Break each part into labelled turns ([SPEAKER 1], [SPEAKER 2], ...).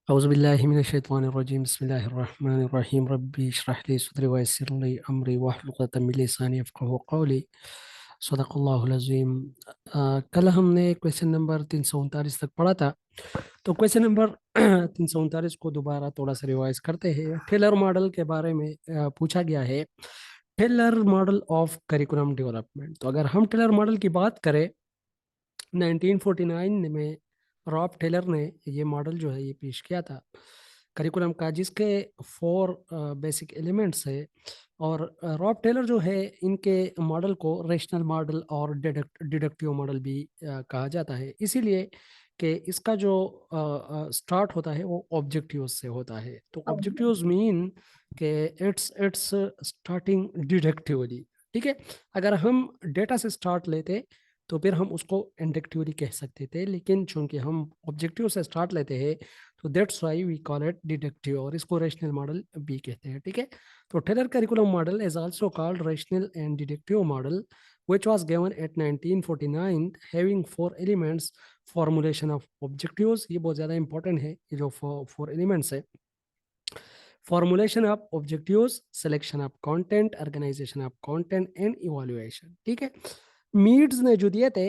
[SPEAKER 1] औज़ुबिल्लाहि मिनश्शैतानिर्रजीम बिस्मिल्लाहिर्रहमानिर्रहीम रब्बी इश्रह ली सदरी वयस्सिर ली अमरी वाहलुल उक़दतम मिन लिसानी यफ़क़हू क़ौली सदक़ल्लाहुल अज़ीम। कल हमने क्वेश्चन नंबर 339 तक पढ़ा था। तो क्वेश्चन नंबर 339 को दोबारा थोड़ा सा रिवाइज करते हैं। टेलर मॉडल के बारे में पूछा गया है, Tyler model of curriculum development. तो अगर हम टेलर मॉडल की बात करें, 1949 में रॉब टेलर ने ये मॉडल जो है ये पेश किया था करिकुलम का, जिसके 4 बेसिक एलिमेंट्स है। और रॉब टेलर जो है, इनके मॉडल को रेशनल मॉडल और डिडक्टिव मॉडल भी कहा जाता है, इसीलिए कि इसका जो स्टार्ट होता है वो ऑब्जेक्टिव्स से होता है। तो ऑब्जेक्टिव्स मीन कि इट्स स्टार्टिंग डिडक्टिवली। ठीक है, अगर हम डेटा से स्टार्ट लेते तो फिर हम उसको इंडक्टिवली कह सकते थे, लेकिन चूंकि हम ऑब्जेक्टिव से स्टार्ट लेते हैं तो that's why we call it deductive, और इसको रेशनल मॉडल भी कहते हैं। ठीक है, तो Tyler curriculum model is also called rational and deductive model which was given at 1949 having 4 elements: formulation of objectives, ये बहुत ज़्यादा इंपॉर्टेंट है, ये जो 4 एलिमेंट्स है: formulation of objectives, selection of content, organisation of content and evaluation. ठीक है, मीड्स ने जो दिए थे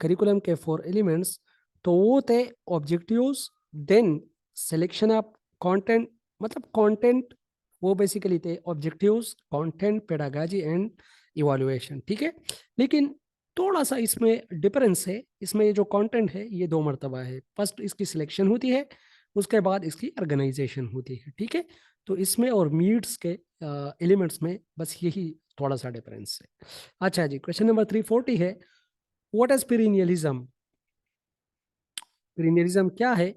[SPEAKER 1] करिकुलम के 4 एलिमेंट्स, तो वो थे objectives, then selection of content, मतलब कंटेंट वो बेसिकली थे objectives, content, pedagogy and evaluation. ठीक है, लेकिन थोड़ा सा इसमें डिफरेंस है। इसमें ये जो कंटेंट है ये 2 मरतबा है। फर्स्ट इसकी सिलेक्शन होती है, उसके बाद इसकी ऑर्गेनाइजेशन होती है। ठीक है, तो इसमें और मीट्स के एलिमेंट्स में बस यही थोड़ा सा डिफरेंस है। अच्छा जी, क्वेश्चन नंबर 340 है, व्हाट इज पीरियलिज्म? पीरियलिज्म क्या है?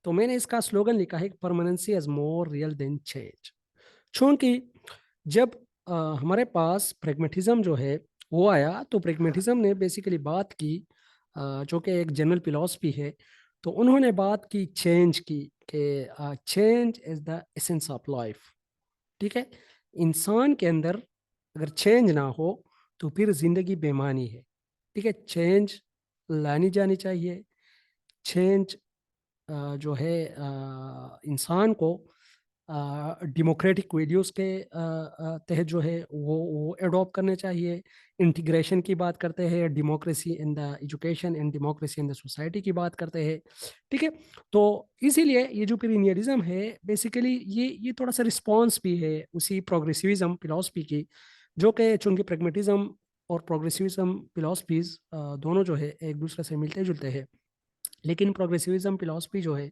[SPEAKER 1] तो मैंने इसका स्लोगन लिखा है, permanency is more real than change. चूंकि जब हमारे पास प्रेगमेटिज्म जो है वो आया, तो प्रेगमेटिज्म ने बेसिकली बात की, जो कि एक जनरल फिलॉसफी है, तो उन्होंने बात की चेंज की, कि change is the essence of life. ठीक है, इंसान के अंदर अगर चेंज ना हो तो फिर जिंदगी बेमानी है। ठीक है, चेंज लानी जानी चाहिए। चेंज जो है इंसान को डेमोक्रेटिक वैल्यूज़ के तहत जो है वो एडॉप्ट करने चाहिए। इंटीग्रेशन की बात करते हैं, democracy in the education and democracy in the society की बात करते हैं। ठीक है, तो इसीलिए ये जो पीरियलिज्म है बेसिकली ये थोड़ा सा रिस्पॉन्स भी है उसी प्रोग्रेसिविज्म फिलॉसफी की, जो कि चूंकि प्रेगमेटिज्म और प्रोग्रेसिविज्म फिलॉसफीज दोनों जो है एक दूसरे से मिलते जुलते हैं, लेकिन प्रोग्रेसिविज्म फिलॉसफी जो है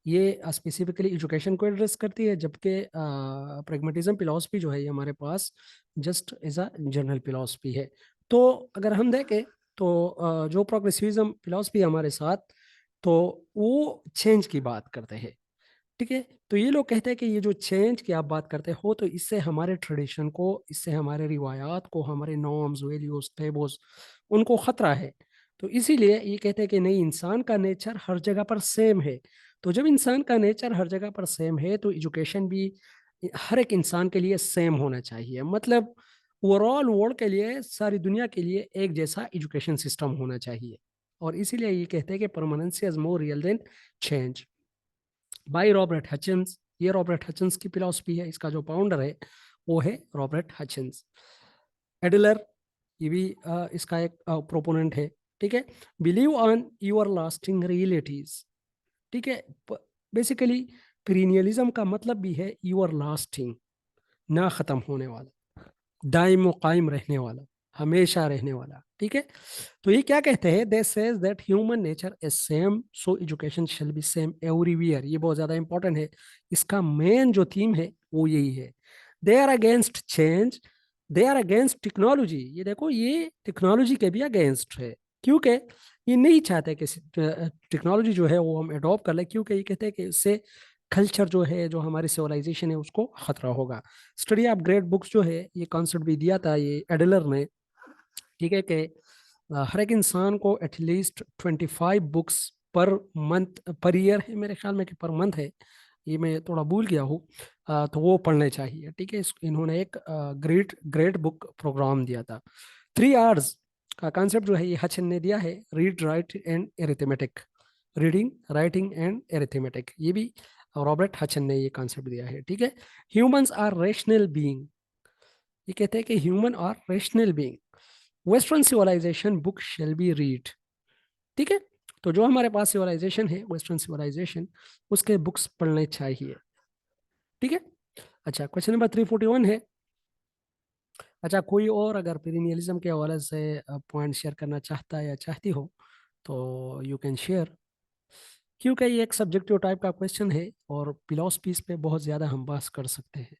[SPEAKER 1] ये स्पेसिफिकली एजुकेशन को एड्रेस करती है, जबकि प्रेगमेटिज्म फिलॉसफी जो है ये हमारे पास just as a general philosophy है। तो अगर हम देखें तो जो प्रोग्रेसिविज्म फिलॉसफी है हमारे साथ, तो वो चेंज की बात करते हैं। ठीक है, तो ये लोग कहते हैं कि ये जो चेंज की आप बात करते हो, तो इससे हमारे ट्रेडिशन को, इससे हमारे रिवायात को, हमारे नॉर्म्स, वैल्यूज, टेबोस, उनको खतरा है। तो इसीलिए ये कहते हैं कि नहीं, इंसान का नेचर हर जगह पर सेम है। तो जब इंसान का नेचर हर जगह पर सेम है तो एजुकेशन भी हर एक इंसान के लिए सेम होना चाहिए। मतलब ओवरऑल वर्ल्ड के लिए, सारी दुनिया के लिए एक जैसा एजुकेशन सिस्टम होना चाहिए। और इसीलिए ये कहते हैं कि permanency is more real than change, by Robert Hutchins. ये रॉबर्ट हचिंस की फिलॉसफी है, इसका जो फाउंडर है वो है रॉबर्ट हचिंस। एडलर, ये भी इसका एक प्रोपोनेंट है। ठीक है, believe on your lasting realities. ठीक है, बेसिकली पीरियलिज्म का मतलब भी है यूर लास्टिंग, ना खत्म होने वाला, दाइम कायम रहने वाला, हमेशा रहने वाला। ठीक है, तो ये क्या कहते हैं, they says that human nature is same so education shall be same everywhere. ये बहुत ज्यादा इंपॉर्टेंट है, इसका मेन जो थीम है वो यही है। They are against change, they are against technology. ये देखो, ये टेक्नोलॉजी के भी अगेंस्ट है, क्योंकि ये नहीं चाहते कि टेक्नोलॉजी जो है वो हम अडॉप्ट कर ले, क्योंकि ये कहते हैं कि इससे कल्चर जो है, जो हमारी सिविलाइजेशन है, उसको खतरा होगा। स्टडी ऑफ ग्रेट बुक्स जो है, ये कॉन्सेप्ट भी दिया था ये एडलर ने। ठीक है, कि हर एक इंसान को at least 25 books per month, per year है मेरे ख्याल में कि पर मंथ है, ये मैं थोड़ा भूल गया हूँ, तो वो पढ़ने चाहिए। ठीक है, इन्होंने एक ग्रेट ग्रेट बुक प्रोग्राम दिया था। 3 आवर्स का कॉन्सेप्ट जो है ये हचिन ने दिया है, read, right and arithmetic. Reading, writing and arithmetic. ये भी रॉबर्ट हचन ने ये कॉन्सेप्ट दिया है, ठीक है। ह्यूमंस आर रेशनल बीइंग, ये कहते हैं कि human are rational being, western civilisation book shall be read, ठीक है। तो जो हमारे पास सिविलाइजेशन है, वेस्टर्न सिविलाइजेशन, उसके बुक्स पढ़ने चाहिए, ठीक है। अच्छा, क्वेश्चन नंबर 341 है। अच्छा, कोई और अगर पेरिनियलिज्म के हवाले से पॉइंट शेयर करना चाहता है या चाहती हो तो यू कैन शेयर, क्योंकि ये एक सब्जेक्टिव टाइप का क्वेश्चन है और फिलॉसफीज पे बहुत ज़्यादा हम बात कर सकते हैं।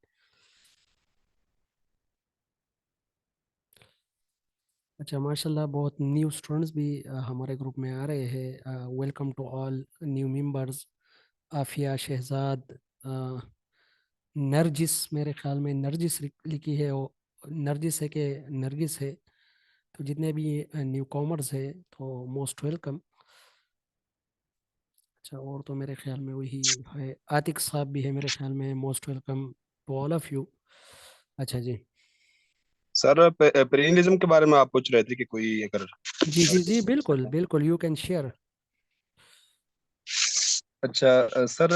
[SPEAKER 1] अच्छा, माशाल्लाह बहुत न्यू स्टूडेंट्स भी हमारे ग्रुप में आ रहे हैं। Welcome to all new members. Afiya, Shahzad, Narjis, मेरे ख्याल में नरजिस लिखी है, वो नरजिस है कि नरगिस है। तो जितने भी न्यू कॉमर्स है तो मोस्ट वेलकम। अच्छा, और तो मेरे ख्याल में वही है, आतिक साहब भी है मेरे ख्याल में, most welcome to all of you. अच्छा जी।
[SPEAKER 2] सर पेरिनिज्म के बारे में आप पूछ रहे थे कि कोई अगर
[SPEAKER 1] जी जी जी,
[SPEAKER 2] कुछ
[SPEAKER 1] बिल्कुल
[SPEAKER 2] करना।
[SPEAKER 1] बिल्कुल, यू कैन शेयर।
[SPEAKER 2] अच्छा सर,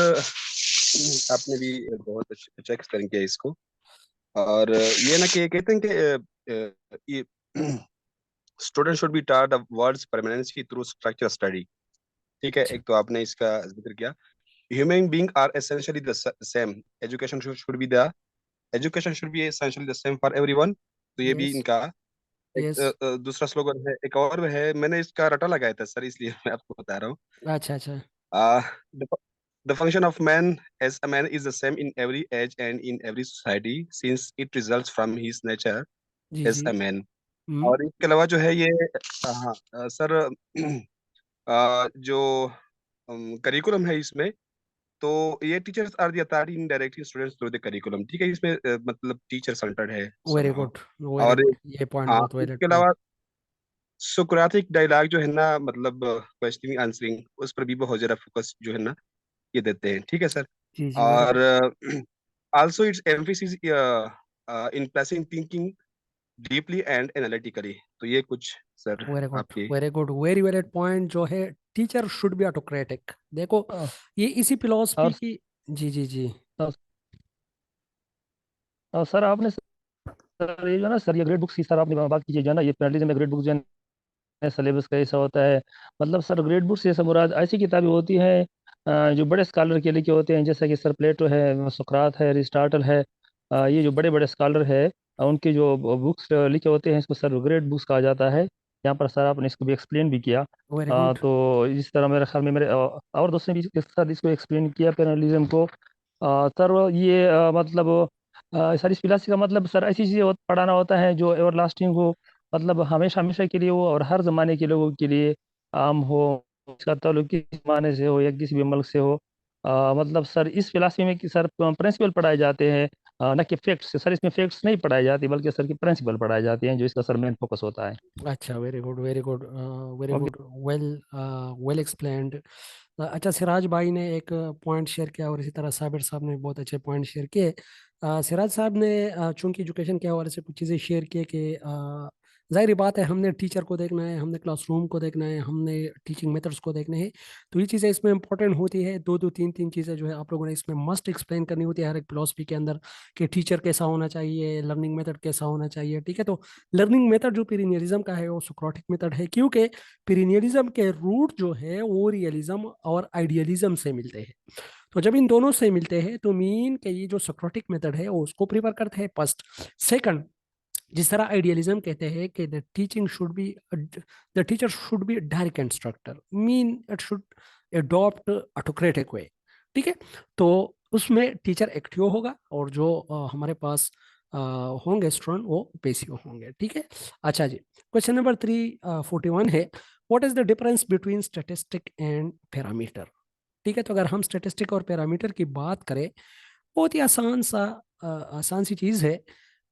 [SPEAKER 2] आपने भी बहुत अच्छा एक्सप्लेन किया इसको। और ये ना कि कहते हैं कि ये student should be taught the words permanency through structural study। ठीक है,
[SPEAKER 1] अच्छा
[SPEAKER 2] एक तो आपने इसका जिक्र किया। Human being are essentially the same, education should be the education should be essentially the same for everyone. तो ये भी
[SPEAKER 1] यस
[SPEAKER 2] इनका एक
[SPEAKER 1] यस।
[SPEAKER 2] दूसरा स्लोगन है। एक और है, मैंने इसका रटा लगाया था सर, इसलिए मैं आपको बता रहा हूँ।
[SPEAKER 1] अच्छा अच्छा।
[SPEAKER 2] Uh, the, the function of man as a man is the same in every age and in every society, since it results from his nature
[SPEAKER 1] ji
[SPEAKER 2] as
[SPEAKER 1] ji.
[SPEAKER 2] a man।
[SPEAKER 1] हम्म।
[SPEAKER 2] और इसके अलावा जो है ये, हाँ सर, जो curriculum है इसमें, तो ये teachers are the authority in directing students through the curriculum. ठीक है, इसमें मतलब टीचर सेंटर्ड है
[SPEAKER 1] वेरी
[SPEAKER 2] समहाउ।
[SPEAKER 1] गुड, वेरी
[SPEAKER 2] और
[SPEAKER 1] गुड, ये पॉइंट
[SPEAKER 2] हाँ,
[SPEAKER 1] बहुत वैलिड
[SPEAKER 2] इसके
[SPEAKER 1] पॉइंट।
[SPEAKER 2] अलावा सोक्राटिक डायलॉग जो है ना, मतलब क्वेश्चनिंग आंसरिंग, उस पर भी बहुत ज्यादा फोकस जो है ना ये देते हैं। ठीक है सर।
[SPEAKER 1] जी जी, वेरी
[SPEAKER 2] और
[SPEAKER 1] good.
[SPEAKER 2] Also it's emphasis in placing thinking deeply and analytically. तो ये कुछ सर
[SPEAKER 1] वेरी गुड,
[SPEAKER 2] आपके।
[SPEAKER 1] Very good, very valid point जो है, टीचर शुड बी ऑटोक्रेटिक। देखो,
[SPEAKER 3] अ,
[SPEAKER 1] ये इसी फिलॉसफी
[SPEAKER 3] और
[SPEAKER 1] की। जी जी जी।
[SPEAKER 3] सर आपने सर ये जो है ना सर, ये ग्रेड बुक्स की सर आपने बात कीजिए जो है ना, ये पेनल्टीज में ग्रेड बुक्स जो है सिलेबस का ऐसा होता है। मतलब सर ग्रेड बुक्स से मुराद ऐसी किताबें होती हैं जो बड़े स्कॉलर के लिखे होते हैं, जैसा कि सर प्लेटो है, सुकरात है, अरिस्टाटल है। ये जो बड़े बड़े स्कॉलर है उनके जो बुक्स लिखे होते हैं, इसको सर ग्रेड बुक्स कहा जाता है। यहाँ पर सर आपने इसको भी एक्सप्लेन भी किया।
[SPEAKER 1] Very good.
[SPEAKER 3] तो इस तरह मेरे ख्याल में मेरे और दोस्तों ने भी इसके साथ इसको एक्सप्लेन किया पैनलिज्म को। सर ये मतलब सर इस फिलासफी का मतलब सर ऐसी चीज़ें पढ़ाना होता है जो एवर लास्टिंग हो, मतलब हमेशा हमेशा के लिए हो और हर ज़माने के लोगों के लिए आम हो। इसका ताल्लुक किस ज़माने से हो या किसी भी मुल्क से हो। मतलब सर इस फिलासफी में कि सर प्रिंसिपल पढ़ाए जाते हैं, न कि फैक्ट्स। सर इसमें फैक्ट्स नहीं पढ़ाए जाते बल्कि सर की प्रिंसिपल पढ़ाए जाते हैं, जो इसका सर मेन फोकस होता है।
[SPEAKER 1] अच्छा, very good, very good, very
[SPEAKER 3] okay.
[SPEAKER 1] Good, well well explained. अच्छा, सिराज भाई ने एक पॉइंट शेयर किया और इसी तरह साबिर साहब ने बहुत अच्छे पॉइंट शेयर किए। सिराज साहब ने चूंकि एजुकेशन के हवाले से कुछ चीज़ें शेयर किए कि जाहिर बात है, हमने टीचर को देखना है, हमने क्लासरूम को देखना है, हमने टीचिंग मेथड्स को देखना है। तो ये चीज़ें इसमें इंपॉर्टेंट होती है। दो दो तीन तीन चीज़ें जो है आप लोगों ने इसमें मस्ट एक्सप्लेन करनी होती है हर एक फिलोसफी के अंदर, कि टीचर कैसा होना चाहिए, लर्निंग मेथड कैसा होना चाहिए, ठीक है। तो लर्निंग मेथड जो पीरिनियलिज्म का है वो सोक्रेटिक मेथड है, क्योंकि पीरिनियलिज्म के रूट जो है वो रियलिज्म और आइडियलिज्म से मिलते हैं। तो जब इन दोनों से मिलते हैं तो मीन के ये जो सोक्रेटिक मेथड है वो उसको प्रिफर करते हैं फर्स्ट। सेकंड, जिस तरह आइडियलिज्म कहते हैं कि the teacher should be direct instructor, mean it should adopt autocratic way, ठीक है। तो उसमें टीचर एक्टिव होगा और जो हमारे पास होंगे स्टूडेंट वो पेसिव होंगे, ठीक है। अच्छा जी, क्वेश्चन नंबर 341 है, what is the difference between statistic and parameter. ठीक है, तो अगर हम स्टैटिस्टिक और पैरामीटर की बात करें, बहुत ही आसान सी चीज़ है।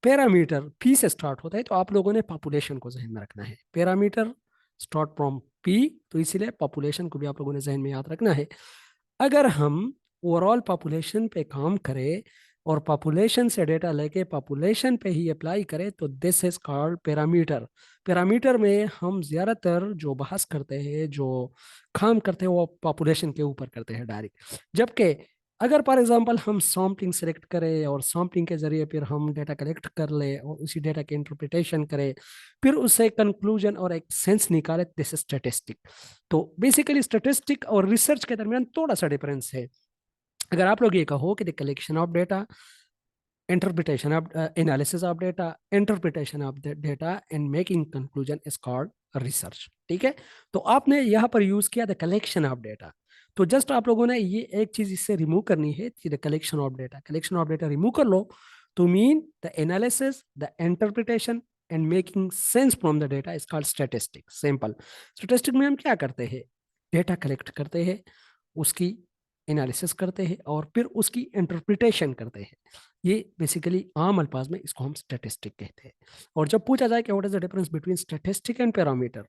[SPEAKER 1] पैरामीटर पी से स्टार्ट होता है, तो आप लोगों ने पॉपुलेशन को जहन में रखना है। पैरामीटर स्टार्ट फ्रॉम पी, तो इसीलिए पॉपुलेशन को भी आप लोगों ने जहन में याद रखना है। अगर हम ओवरऑल पॉपुलेशन पे काम करें और पॉपुलेशन से डेटा लेके पॉपुलेशन पे ही अप्लाई करें तो this is called parameter. Parameter में हम ज़्यादातर जो बहस करते हैं, जो काम करते हैं, वो पॉपुलेशन के ऊपर करते हैं डायरेक्ट। जबकि अगर फॉर एग्जांपल हम सैम्पलिंग सेलेक्ट करें और सैम्पलिंग के जरिए फिर हम डेटा कलेक्ट कर ले और उसी डेटा के इंटरप्रिटेशन करें, फिर उससे कंक्लूजन और एक सेंस निकाले, दिस इज स्टैटिस्टिक। तो बेसिकली स्टैटिस्टिक और रिसर्च के दरमियान थोड़ा सा डिफरेंस है। अगर आप लोग ये कहो कि the collection of data, interpretation of analysis of data, interpretation of the data and making conclusion is called research। ठीक है, तो आपने यहाँ पर यूज किया द कलेक्शन ऑफ डेटा। तो जस्ट आप लोगों ने ये एक चीज इससे रिमूव करनी है कि the collection of data, collection of data remove कर लो तो mean the analysis, the interpretation and making sense from the data is called statistic. Simple. Statistic में हम क्या करते हैं, डेटा कलेक्ट करते हैं, उसकी एनालिसिस करते हैं और फिर उसकी इंटरप्रिटेशन करते हैं। ये बेसिकली आम अल्फाज में इसको हम स्टैटिस्टिक कहते हैं। और जब पूछा जाए कि what is the difference between statistic and parameter,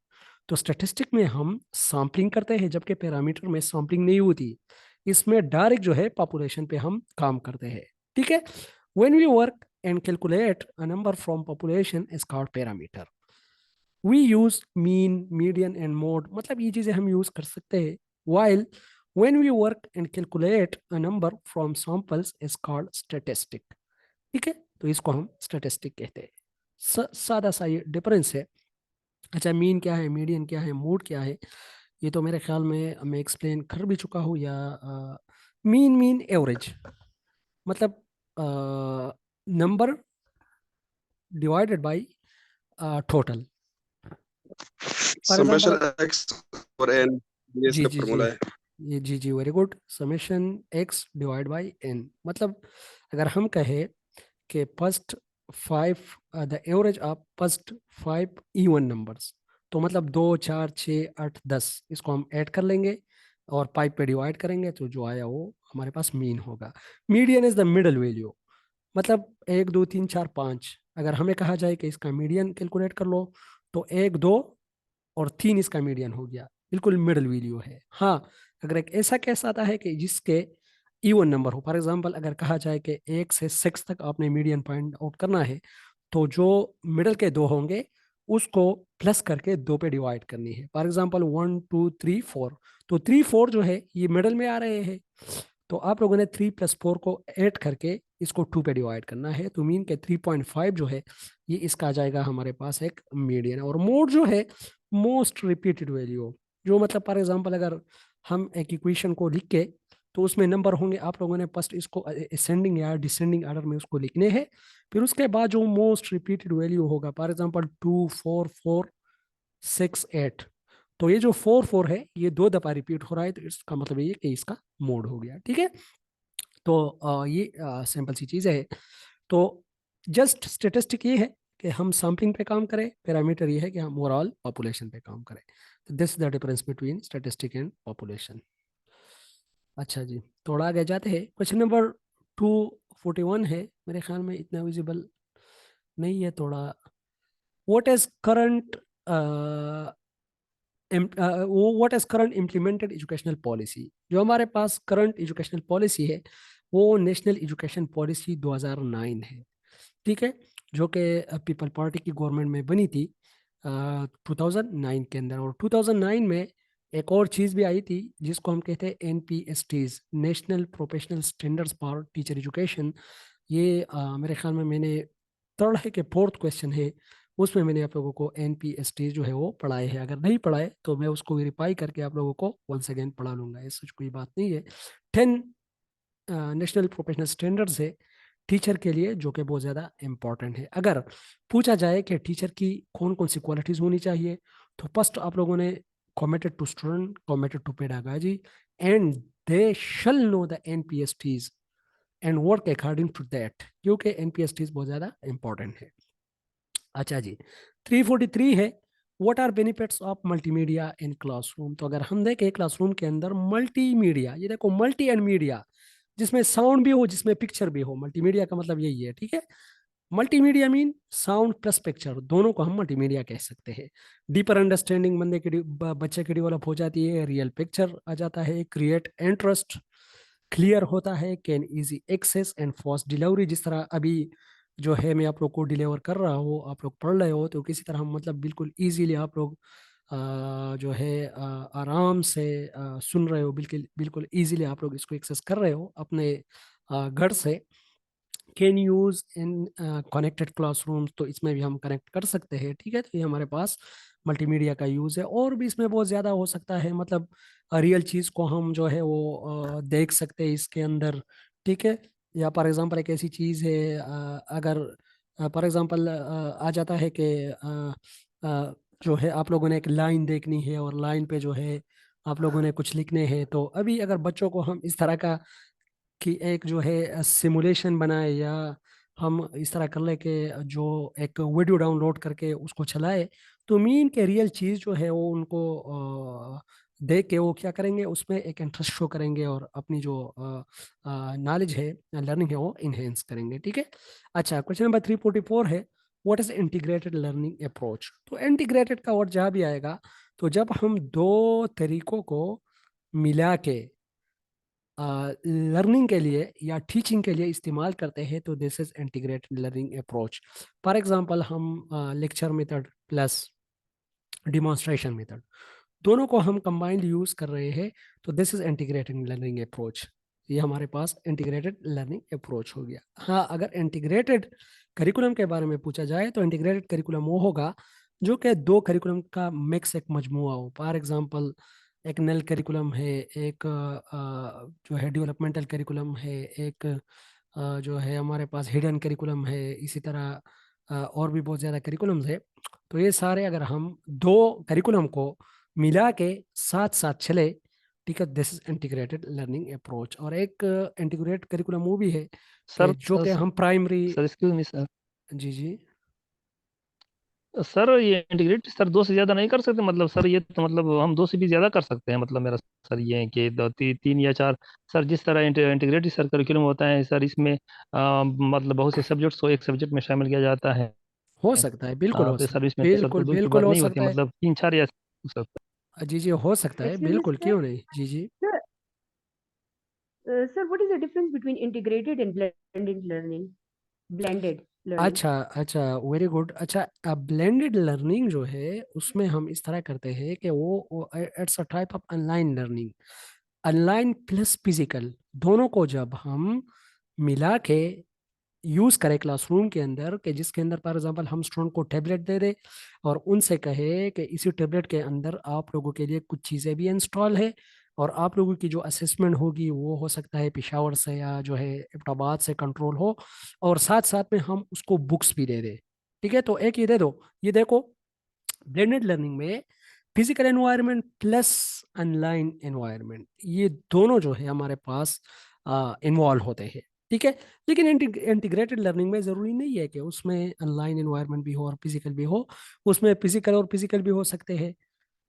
[SPEAKER 1] तो स्टैटिस्टिक में हम सैम्पलिंग करते हैं जबकि पैरामीटर में सैम्पलिंग नहीं होती। इसमें डायरेक्ट जो है पॉपुलेशन पे हम काम करते हैं। ठीक है, when we work and calculate a number from population is called parameter. We use mean, median and mode, मतलब ये चीजें हम यूज कर सकते हैं। while when we work and calculate a number from samples is called statistic। ठीक है, तो इसको हम स्टैटिस्टिक कहते हैं। सादा सा ये डिफरेंस है। अच्छा, मीन क्या है, मीडियन क्या है, मोड क्या है, ये तो मेरे ख्याल में मैं एक्सप्लेन कर भी चुका हूँ। या मीन, मीन एवरेज, मतलब number divided by total. For
[SPEAKER 2] summation
[SPEAKER 1] example,
[SPEAKER 2] x और n ये
[SPEAKER 1] जी
[SPEAKER 2] इसका
[SPEAKER 1] जी जी,
[SPEAKER 2] फॉर्मूला है।
[SPEAKER 1] ये जी जी very good, summation X divide by N. मतलब अगर हम कहें कि first 5, the average of first 5 even numbers, तो मतलब 2, 4, 6, 8, 10, इसको हम ऐड कर लेंगे और 5 पे डिवाइड करेंगे तो जो आया वो हमारे पास मीन होगा। Median is the middle value, मतलब 1, 2, 3, 4, 5, अगर हमें कहा जाए कि इसका मीडियन कैलकुलेट कर लो तो 1, 2 और 3 इसका मीडियन हो गया, बिल्कुल मिडल वैल्यू है। हाँ, अगर एक ऐसा केस आता है कि जिसके इवन नंबर हो, फॉर एग्जांपल अगर कहा जाए कि 1 से 6 तक आपने मीडियन पॉइंट आउट करना है, तो जो मिडल के 2 होंगे उसको प्लस करके 2 पे डिवाइड करनी है। फॉर एग्जांपल 1, 2, 3, 4, तो 3, 4 जो है ये मिडल में आ रहे हैं, तो आप लोगों ने 3 + 4 को ऐड करके इसको 2 पे डिवाइड करना है, तो मीन के 3.5 जो है ये इसका आ जाएगा हमारे पास एक मीडियन। और मोड जो है मोस्ट रिपीटेड वैल्यू, जो मतलब फॉर एग्जांपल अगर हम एक इक्वेशन को लिख के तो उसमें नंबर होंगे, आप लोगों ने फर्स्ट इसको असेंडिंग या डिसेंडिंग ऑर्डर में उसको लिखने हैं, फिर उसके बाद जो मोस्ट रिपीटेड वैल्यू होगा, फॉर एग्जांपल 2, 4, 4, 6, 8, तो ये जो 4, 4 है ये 2 दफा रिपीट हो रहा है, तो इसका मतलब ये कि इसका मोड हो गया। ठीक है, तो ये सिंपल सी चीज़ है। तो जस्ट स्टेटिस्टिक ये है कि हम सैम्पलिंग पे काम करें, पैरामीटर ये है कि हम ओवरऑल पॉपुलेशन पे काम करें। तो this the difference between statistic and population. अच्छा जी, थोड़ा आगे जाते हैं। क्वेश्चन नंबर 241 है, मेरे ख्याल में इतना विजिबल नहीं है थोड़ा। What is current what is current implemented educational policy. जो हमारे पास करंट एजुकेशनल पॉलिसी है वो नेशनल एजुकेशन पॉलिसी 2009 है। ठीक है, जो कि पीपल पार्टी की गवर्नमेंट में बनी थी 2009 के अंदर। और 2009 में एक और चीज़ भी आई थी जिसको हम कहते हैं NPSTs, national professional standards for teacher education. ये मेरे ख्याल में मैंने थर्ड है कि फोर्थ क्वेश्चन है, उसमें मैंने आप लोगों को NPSTs जो है वो पढ़ाए हैं। अगर नहीं पढ़ाए तो मैं उसको वेरीफाई करके आप लोगों को वंस अगेन पढ़ा लूंगा, ऐसा कोई बात नहीं है। 10 नेशनल प्रोफेशनल स्टैंडर्ड्स है टीचर के लिए, जो कि बहुत ज़्यादा इंपॉर्टेंट है। अगर पूछा जाए कि टीचर की कौन कौन सी क्वालिटीज़ होनी चाहिए, तो फर्स्ट आप लोगों ने committed to student, committed to pedagogy, and they shall know the NPSTs and work according to that, क्योंकि NPSTs बहुत ज़्यादा इंपॉर्टेंट है। अच्छा जी, 343 है, what are benefits of multimedia in classroom. तो अगर हम देखें क्लासरूम के अंदर मल्टीमीडिया, ये देखो मल्टी एंड मीडिया, जिसमें साउंड भी हो जिसमें पिक्चर भी हो, मल्टीमीडिया का मतलब यही है। ठीक है, multimedia mean sound plus picture, दोनों को हम मल्टीमीडिया कह सकते हैं। डीपर अंडरस्टैंडिंग बंदे की बच्चे की डेवलप हो जाती है, रियल पिक्चर आ जाता है, क्रिएट इंटरेस्ट, क्लियर होता है, can easy access and fast delivery. जिस तरह अभी जो है मैं आप लोग को डिलीवर कर रहा हूँ, आप लोग पढ़ रहे हो, तो किसी तरह मतलब बिल्कुल इजीली आप लोग जो है आराम से सुन रहे हो, बिल्कुल बिल्कुल इजीली आप लोग इसको एक्सेस कर रहे हो अपने घर से। Can use in connected classroom, तो इसमें भी हम कनेक्ट कर सकते हैं, ठीक है। तो ये हमारे पास मल्टीमीडिया का यूज है, और भी इसमें बहुत ज़्यादा हो सकता है, मतलब रियल चीज़ को हम जो है वो देख सकते हैं इसके अंदर, ठीक है। या फॉर एग्जांपल एक ऐसी चीज़ है, अगर फॉर एग्जांपल आ जाता है कि जो है आप लोगों ने एक लाइन देखनी है, और लाइन पे जो है आप लोगों ने कुछ लिखने हैं, तो अभी अगर बच्चों को हम इस तरह का कि एक जो है सिमुलेशन बनाए, या हम इस तरह कर ले कि जो एक वीडियो डाउनलोड करके उसको चलाए, तो मीन के रियल चीज़ जो है वो उनको देख के वो क्या करेंगे, उसमें एक इंटरेस्ट शो करेंगे, और अपनी जो नॉलेज है, लर्निंग है, वो इन्हेंस करेंगे, ठीक है। अच्छा, क्वेश्चन नंबर 344 है, what is integrated learning approach. तो इंटीग्रेटेड का वर्ड जहाँ भी आएगा, तो जब हम दो तरीकों को मिला के लर्निंग के लिए या टीचिंग के लिए इस्तेमाल करते हैं, तो this is integrated learning approach. For example हम lecture method plus demonstration method, दोनों को हम कंबाइंड यूज कर रहे हैं, तो this is integrated learning approach. ये हमारे पास इंटीग्रेटेड लर्निंग अप्रोच हो गया। हाँ, अगर इंटीग्रेटेड करिकुलम के बारे में पूछा जाए, तो इंटीग्रेटेड करिकुलम वो होगा जो कि दो करिकुलम का मिक्स, एक मजमुआ हो। फॉर एग्जांपल एक नल करिकुलम है, एक जो है डेवलपमेंटल करिकुलम है, एक जो है हमारे पास हिडन करिकुलम है, इसी तरह और भी बहुत ज़्यादा करिकुलम्स है। तो ये सारे अगर हम दो करिकुलम को मिला के साथ साथ चले, ठीक है, this is integrated learning approach. और एक इंटीग्रेटेड करिकुलम वो भी है कि
[SPEAKER 3] सर
[SPEAKER 1] जो कि हम primary.
[SPEAKER 3] Sir excuse me sir.
[SPEAKER 1] जी जी।
[SPEAKER 3] सर ये इंटीग्रेट सर दो से ज्यादा नहीं कर सकते, मतलब सर ये तो मतलब हम दो से भी ज्यादा कर सकते हैं, मतलब मेरा सर ये है कि तीन या चार। सर जिस तरह इंटीग्रेटेड सर करिकुलम होता है सर, इसमें मतलब बहुत से सब्जेक्ट्स को एक सब्जेक्ट में शामिल किया जाता है।
[SPEAKER 1] हो सकता है, बिल्कुल हो
[SPEAKER 3] तो
[SPEAKER 1] सकता
[SPEAKER 3] सर
[SPEAKER 1] है,
[SPEAKER 3] इसमें तो सर
[SPEAKER 1] बिल्कुल
[SPEAKER 3] कोई दो की
[SPEAKER 1] बिल्कुल
[SPEAKER 3] बात
[SPEAKER 1] हो
[SPEAKER 3] नहीं होती,
[SPEAKER 1] सकता है।
[SPEAKER 3] मतलब तीन चार या सर।
[SPEAKER 1] जी जी, हो सकता है,
[SPEAKER 4] Excuse me,
[SPEAKER 1] बिल्कुल,
[SPEAKER 4] sir.
[SPEAKER 1] क्यों नहीं। जी जी।
[SPEAKER 4] Sir, what is the difference between integrated and blended learning? Blended learning.
[SPEAKER 1] अच्छा अच्छा, वेरी गुड। अच्छा, ब्लेंडेड लर्निंग जो है उसमें हम इस तरह करते हैं कि वो it's a type of online learning. Online plus physical, दोनों को जब हम मिला के यूज करें क्लासरूम के अंदर, कि जिसके अंदर फॉर एग्जांपल हम स्टूडेंट को टैबलेट दे दे, और उनसे कहे कि इसी टैबलेट के अंदर आप लोगों के लिए कुछ चीज़ें भी इंस्टॉल है, और आप लोगों की जो असेसमेंट होगी वो हो सकता है पिशावर से या जो है इब्टाबाद से कंट्रोल हो, और साथ साथ में हम उसको बुक्स भी दे दे, ठीक है। तो एक ये दे दो, ये देखो, ब्लेंडेड लर्निंग में physical environment plus online environment, ये दोनों जो है हमारे पास इन्वॉल्व होते हैं, ठीक है। लेकिन इंटीग्रेटेड लर्निंग में ज़रूरी नहीं है कि उसमें ऑनलाइन एनवायरनमेंट भी हो और फिजिकल भी हो, उसमें फिजिकल और फिजिकल भी हो सकते हैं,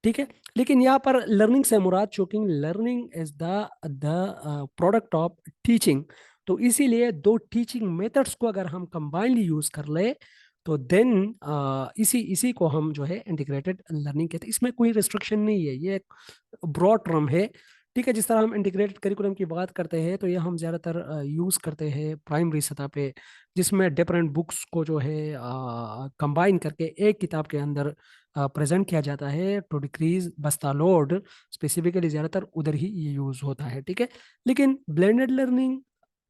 [SPEAKER 1] ठीक है। लेकिन यहाँ पर लर्निंग से मुराद, चूंकि learning is the product of teaching, तो इसीलिए दो टीचिंग मेथड्स को अगर हम कंबाइनली यूज कर ले, तो देन इसी इसी को हम जो है इंटीग्रेटेड लर्निंग कहते हैं। इसमें कोई रिस्ट्रिक्शन नहीं है, ये एक ब्रॉड टर्म है, ठीक है। जिस तरह हम इंटीग्रेटेड करिकुलम की बात करते हैं, तो ये हम ज़्यादातर यूज़ करते हैं प्राइमरी सतह पे, जिसमें डिफरेंट बुक्स को जो है कंबाइन करके एक किताब के अंदर प्रेजेंट किया जाता है टू डिक्रीज बस्ता लोड। स्पेसिफिकली ज़्यादातर उधर ही ये यूज़ होता है, ठीक है। लेकिन ब्लेंडेड लर्निंग,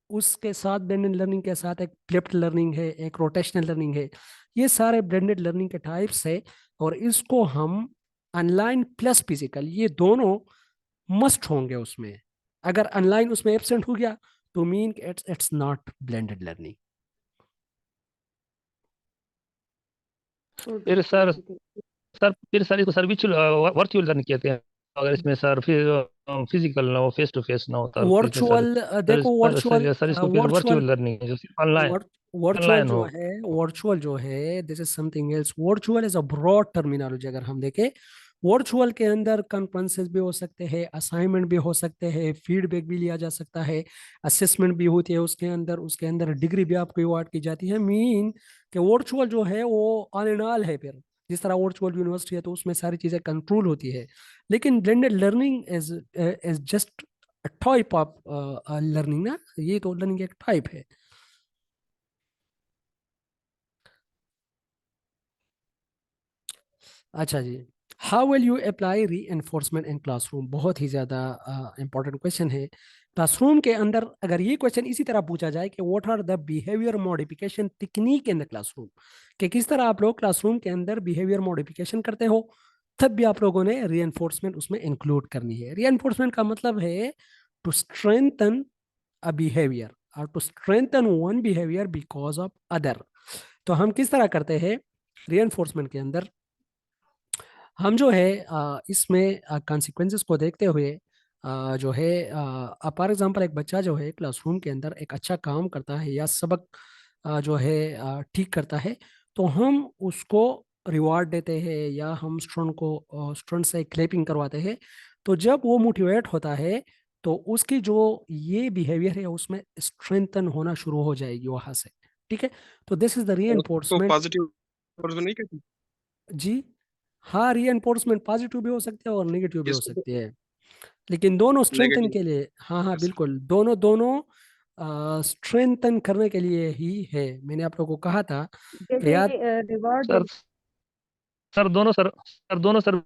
[SPEAKER 1] उसके साथ ब्लेंडेड लर्निंग के साथ एक फ्लिप्ड लर्निंग है, एक रोटेशनल लर्निंग है, ये सारे ब्लेंडेड लर्निंग के टाइप्स है। और इसको हम ऑनलाइन प्लस फिजिकल, ये दोनों मस्ट होंगे उसमें। अगर ऑनलाइन उसमें एब्सेंट हो गया, तो mean it's not blended learning.
[SPEAKER 4] Okay,
[SPEAKER 3] फिर सर
[SPEAKER 4] okay.
[SPEAKER 3] सर फिर सर इसको सर वर्चुअल लर्निंग कहते हैं, अगर इसमें सर फिर फिजिकल ना हो, फेस टू फेस ना हो सर, तो इसमें सर
[SPEAKER 1] वर्चुअल, देखो वर्चुअल,
[SPEAKER 3] सर इसको फिर
[SPEAKER 1] वर्चुअल
[SPEAKER 3] वर्चुअल लर्निंग है जो सिर्फ ऑनलाइन
[SPEAKER 1] वर्चुअल
[SPEAKER 3] ऑनलाइन
[SPEAKER 1] जो
[SPEAKER 3] हो।
[SPEAKER 1] है, वर्चुअल जो है this is something else. Virtual is a broad terminology. अगर हम देखें, वर्चुअल के अंदर कॉन्फ्रेंसेस भी हो सकते हैं, असाइनमेंट भी हो सकते हैं, फीडबैक भी लिया जा सकता है, असेसमेंट भी होती है उसके अंदर, उसके अंदर डिग्री भी आपको अवार्ड की जाती है। मीन कि वर्चुअल जो है वो ऑल इन ऑल है। फिर जिस तरह वर्चुअल यूनिवर्सिटी है, तो उसमें सारी चीजें कंट्रोल होती है। लेकिन blended learning is is just type of learning ना, ये तो लर्निंग एक टाइप है। अच्छा जी, हाउ विल यू अप्लाई री एनफोर्समेंट इन क्लासरूम, बहुत ही ज़्यादा इंपॉर्टेंट क्वेश्चन है। क्लासरूम के अंदर अगर ये क्वेश्चन इसी तरह पूछा जाए कि what are the behaviour modification technique in the classroom, कि किस तरह आप लोग क्लासरूम के अंदर बिहेवियर मॉडिफिकेशन करते हो, तब भी आप लोगों ने री एनफोर्समेंट उसमें इंक्लूड करनी है। री एनफोर्समेंट का मतलब है टू स्ट्रेंथन अ बिहेवियर और to strengthen one behaviour because of other. तो हम किस तरह करते हैं री एनफोर्समेंट के अंदर, हम जो है इसमें कॉन्सिक्वेंसेस को देखते हुए जो है फॉर एग्जांपल एक बच्चा जो है क्लासरूम के अंदर एक अच्छा काम करता है या सबक जो है ठीक करता है, तो हम उसको रिवार्ड देते हैं या हम स्टूडेंट से क्लैपिंग करवाते हैं। तो जब वो मोटिवेट होता है तो उसकी जो ये बिहेवियर है उसमें स्ट्रेंथन होना शुरू हो जाएगी वहां से। ठीक है, तो दिस इज द री
[SPEAKER 2] उसको
[SPEAKER 1] एनफोर्समेंट।
[SPEAKER 2] पॉजिटिव नहीं कहते?
[SPEAKER 1] जी हाँ, री एनफोर्समेंट पॉजिटिव भी हो सकते हैं और नेगेटिव भी हो
[SPEAKER 2] इसको
[SPEAKER 1] सकती है, लेकिन दोनों स्ट्रेंथन
[SPEAKER 2] नेगेटिव।
[SPEAKER 1] के लिए, हाँ हाँ बिल्कुल, दोनों दोनों स्ट्रेंथन करने के लिए ही है। मैंने आप लोगों को कहा था कि याद,
[SPEAKER 4] जैसे रिवॉर्ड।
[SPEAKER 3] सर सर दोनों सर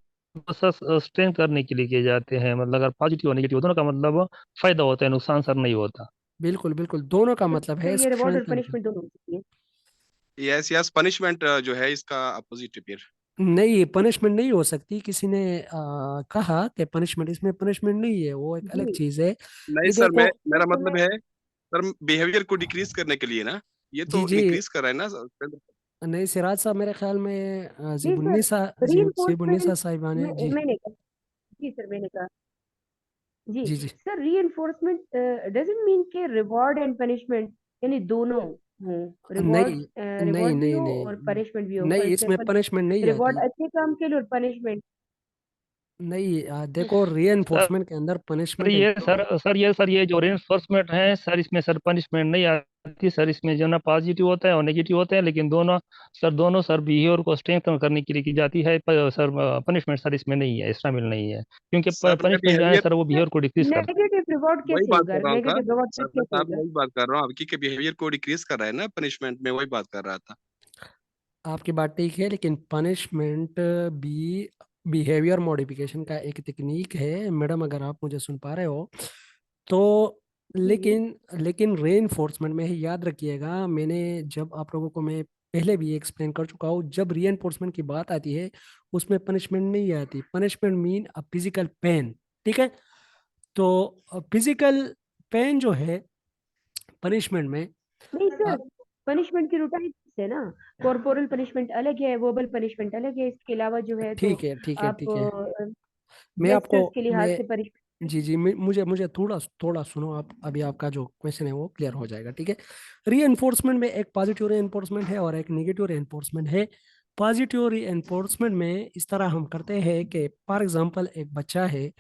[SPEAKER 3] स्ट्रेंथ करने के लिए किए जाते हैं, मतलब अगर पॉजिटिव और नेगेटिव दोनों का मतलब फायदा होता है, नुकसान सर नहीं होता।
[SPEAKER 1] बिल्कुल बिल्कुल, दोनों का मतलब
[SPEAKER 4] तो
[SPEAKER 1] है
[SPEAKER 4] ये रिवॉर्ड और
[SPEAKER 1] स्ट्रेंथन का।
[SPEAKER 4] पनिशमेंट दोनों हो सकती है।
[SPEAKER 2] यस यस, पनिशमेंट जो है इसका अपोजिट फिर।
[SPEAKER 1] नहीं, पनिशमेंट नहीं हो सकती। किसी ने कहा कि पनिशमेंट, इसमें पनिशमेंट नहीं है, वो एक अलग
[SPEAKER 4] जी
[SPEAKER 1] चीज है।
[SPEAKER 2] नहीं
[SPEAKER 1] ये
[SPEAKER 2] सर,
[SPEAKER 1] देखो,
[SPEAKER 2] मैं
[SPEAKER 4] सर,
[SPEAKER 2] मेरा
[SPEAKER 4] तो मैं
[SPEAKER 2] मतलब है सर, बिहेवियर को डिक्रीज करने के लिए ना, ये
[SPEAKER 1] जी
[SPEAKER 2] तो
[SPEAKER 1] जी,
[SPEAKER 2] इंक्रीज कर रहा है ना सर।
[SPEAKER 1] नहीं सिराज साहब, मेरे ख्याल में
[SPEAKER 4] जी सर,
[SPEAKER 1] जीबुन्निसा
[SPEAKER 4] रीइंफोर्समेंट
[SPEAKER 1] साहिबा ने जी
[SPEAKER 4] मैंने कहा। जी सर, मैंने कहा। जी
[SPEAKER 1] जी जी,
[SPEAKER 4] सर, रीइंफोर्समेंट डजंट मीन के रिवॉर्ड एंड पनिशमेंट यानी दोनों हो। रिवॉर्ड
[SPEAKER 1] नहीं नहीं
[SPEAKER 4] रिवॉर्ड भी
[SPEAKER 1] नहीं
[SPEAKER 4] हो
[SPEAKER 1] नहीं
[SPEAKER 4] और पनिशमेंट भी हो। फॉर
[SPEAKER 1] नहीं, इसमें
[SPEAKER 4] एग्जांपल,
[SPEAKER 1] पनिशमेंट नहीं
[SPEAKER 4] रिवॉर्ड
[SPEAKER 1] आती।
[SPEAKER 4] अच्छे काम के लिए और पनिशमेंट।
[SPEAKER 1] नहीं देखो, री
[SPEAKER 3] सर
[SPEAKER 1] एनफोर्समेंट के अंदर
[SPEAKER 3] सर
[SPEAKER 1] पनिशमेंट
[SPEAKER 3] ये
[SPEAKER 1] इंक्लूड है।
[SPEAKER 3] सर ये जो रेनफोर्समेंट है सर, इसमें सर पनिशमेंट नहीं आती सर, इसमें जो ना पॉजिटिव होता है और नेगेटिव होता है, लेकिन दोनों सर बिहेवियर को स्ट्रेंथन करने के लिए की जाती है, सर पनिशमेंट सर इसमें नहीं है, शामिल नहीं है, क्योंकि
[SPEAKER 2] सर मैं
[SPEAKER 3] पनिशमेंट जो है
[SPEAKER 2] बिहेवियर,
[SPEAKER 3] सर वो बिहेवियर को डिक्रीज करता
[SPEAKER 4] नेगेटिव रिवॉर्ड
[SPEAKER 2] वही
[SPEAKER 4] कैसे
[SPEAKER 2] बात
[SPEAKER 4] होगा?
[SPEAKER 2] कर रहा हूँ था
[SPEAKER 4] नेगेटिव रिवॉर्ड
[SPEAKER 2] सर, मैं
[SPEAKER 4] कैसे
[SPEAKER 2] साहब
[SPEAKER 4] होगा?
[SPEAKER 2] वही बात कर रहा हूँ आपकी, कि बिहेवियर को डिक्रीज कर रहा है ना पनिशमेंट में, वही बात कर रहा था।
[SPEAKER 1] आपकी बात ठीक है, लेकिन पनिशमेंट भी बिहेवियर मॉडिफिकेशन का एक टेक्निक है मैडम, अगर आप मुझे सुन पा रहे हो तो।
[SPEAKER 4] जी जी।
[SPEAKER 1] लेकिन लेकिन रे एनफोर्समेंट में ही याद रखिएगा, मैंने जब आप लोगों को मैं पहले भी एक्सप्लेन कर चुका हूँ, जब री एनफोर्समेंट की बात आती है उसमें पनिशमेंट नहीं आती। Punishment mean a physical pain. ठीक है, तो फिजिकल पेन जो है पनिशमेंट में
[SPEAKER 4] नहीं
[SPEAKER 1] अ,
[SPEAKER 4] सर, पनिशमेंट की दो टाइप्स है ना। कॉर्पोरल पनिशमेंट अलग है, वर्बल पनिशमेंट अलग है। इसके अलावा जो है तो
[SPEAKER 1] ठीक है ठीक है
[SPEAKER 4] आप
[SPEAKER 1] ठीक है, मैं आपको
[SPEAKER 4] जेस्चर्स के लिहाज
[SPEAKER 1] मैं
[SPEAKER 4] से पनिशमेंट।
[SPEAKER 1] जी जी, मुझे मुझे थोड़ा थोड़ा सुनो आप, अभी आपका जो क्वेश्चन है वो क्लियर हो जाएगा। ठीक है, री एनफोर्समेंट में एक पॉजिटिव री एनफोर्समेंट है और एक नेगेटिव री एनफोर्समेंट है। पॉजिटिव री एनफोर्समेंट में इस तरह हम करते हैं कि फॉर एग्जांपल एक बच्चा है,